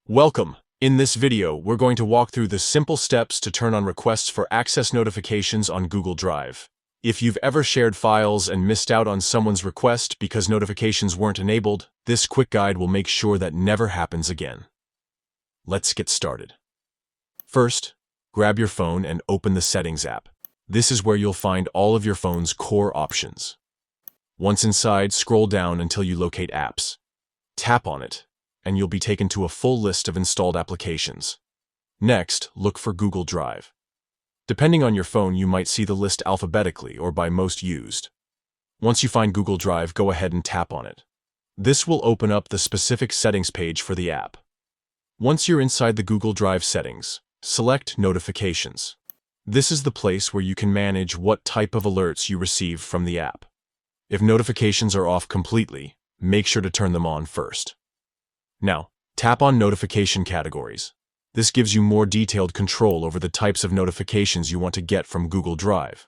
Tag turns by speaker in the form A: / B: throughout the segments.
A: Welcome! In this video, we're going to walk through the simple steps to turn on requests for access notifications on Google Drive. If you've ever shared files and missed out on someone's request because notifications weren't enabled, this quick guide will make sure that never happens again. Let's get started. First, grab your phone and open the Settings app. This is where you'll find all of your phone's core options. Once inside, scroll down until you locate Apps. Tap on it, and you'll be taken to a full list of installed applications. Next, look for Google Drive. Depending on your phone, you might see the list alphabetically or by most used. Once you find Google Drive, go ahead and tap on it. This will open up the specific settings page for the app. Once you're inside the Google Drive settings, select Notifications. This is the place where you can manage what type of alerts you receive from the app. If notifications are off completely, make sure to turn them on first. Now, tap on Notification Categories. This gives you more detailed control over the types of notifications you want to get from Google Drive.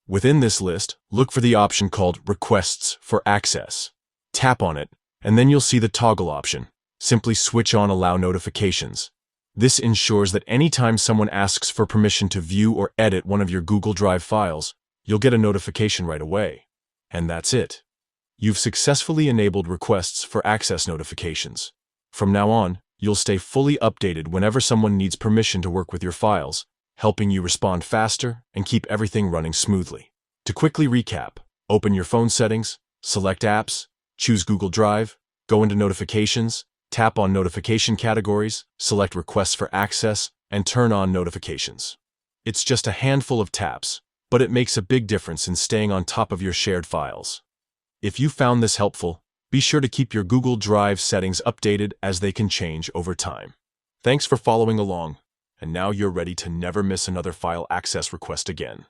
A: Within this list, look for the option called Requests for Access. Tap on it, and then you'll see the toggle option. Simply switch on Allow Notifications. This ensures that anytime someone asks for permission to view or edit one of your Google Drive files, you'll get a notification right away. And that's it. You've successfully enabled requests for access notifications. From now on, you'll stay fully updated whenever someone needs permission to work with your files, helping you respond faster and keep everything running smoothly. To quickly recap, open your phone settings, select Apps, choose Google Drive, go into Notifications, tap on Notification Categories, select Requests for Access, and turn on notifications. It's just a handful of taps, but it makes a big difference in staying on top of your shared files. If you found this helpful, be sure to keep your Google Drive settings updated as they can change over time. Thanks for following along, and now you're ready to never miss another file access request again.